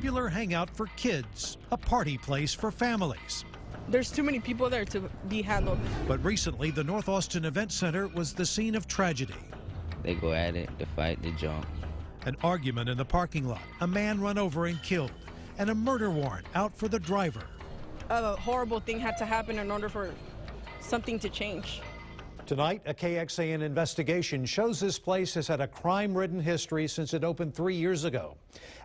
popular hangout for kids, a party place for families. There's too many people there to be handled. But recently, the North Austin Event Center was the scene of tragedy. They go at it, they fight, they jump. An argument in the parking lot, a man run over and killed, and a murder warrant out for the driver. A horrible thing had to happen in order for something to change. Tonight, a KXAN investigation shows this place has had a crime-ridden history since it opened 3 years ago.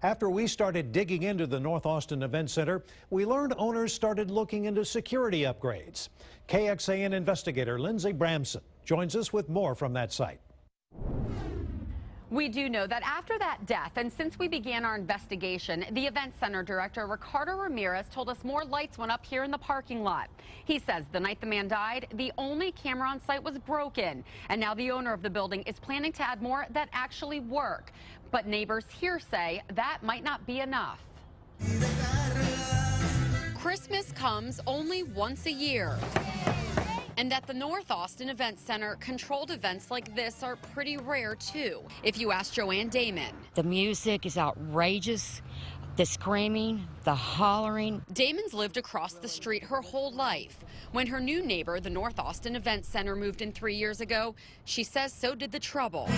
After we started digging into the North Austin Event Center, we learned owners started looking into security upgrades. KXAN investigator Lindsay Bramson joins us with more from that site. We do know that after that death, and since we began our investigation, the event center director, Ricardo Ramirez, told us more lights went up here in the parking lot. He says the night the man died, the only camera on site was broken. And now the owner of the building is planning to add more that actually work. But neighbors here say that might not be enough. Christmas comes only once a year. And at the North Austin Event Center, controlled events like this are pretty rare, too. If you ask Joanne Damon. The music is outrageous, the screaming, the hollering. Damon's lived across the street her whole life. When her new neighbor, the North Austin Event Center, moved in 3 years ago, she says so did the trouble.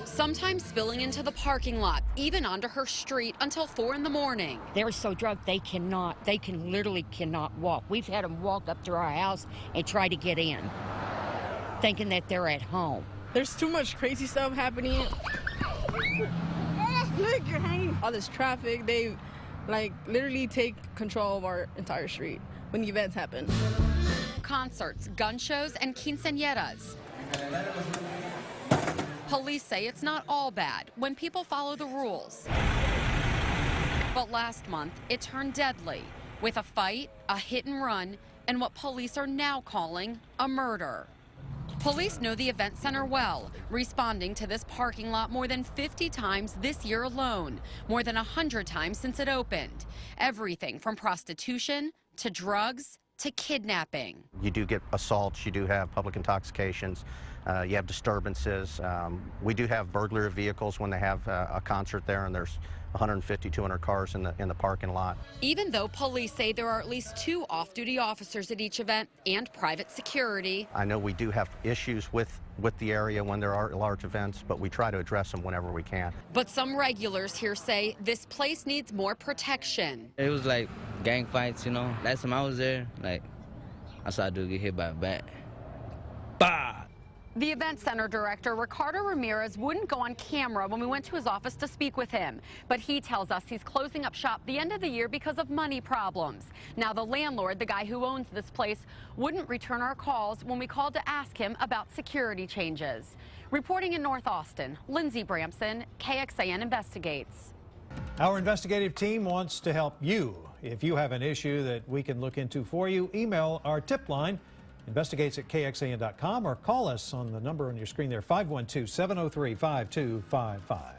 Sometimes spilling into the parking lot, even onto her street until 4 in the morning. They're so drunk they literally cannot walk. We've had them walk up to our house and try to get in, thinking that they're at home. There's too much crazy stuff happening. Look, you're hanging. All this traffic, they literally take control of our entire street when the events happen. Concerts, gun shows, and quinceañeras. Police say it's not all bad when people follow the rules. But last month, it turned deadly with a fight, a hit and run, and what police are now calling a murder. Police know the event center well, responding to this parking lot more than 50 times this year alone, more than 100 times since it opened. Everything from prostitution to drugs to kidnapping. You do get assaults, you do have public intoxications, you have disturbances. We do have burglary of vehicles when they have a concert there, and there's 150, 200 cars in the parking lot. Even though police say there are at least 2 off-duty officers at each event and private security. I know we do have issues with the area when there are large events, but we try to address them whenever we can. But some regulars here say this place needs more protection. It was like gang fights, you know. Last time I was there, I saw a dude get hit by a bat. Bah! The event center director, Ricardo Ramirez, wouldn't go on camera when we went to his office to speak with him. But he tells us he's closing up shop the end of the year because of money problems. Now, the landlord, the guy who owns this place, wouldn't return our calls when we called to ask him about security changes. Reporting in North Austin, Lindsay Bramson, KXAN Investigates. Our investigative team wants to help you. If you have an issue that we can look into for you, email our tip line, investigates@kxan.com, or call us on the number on your screen there, 512-703-5255.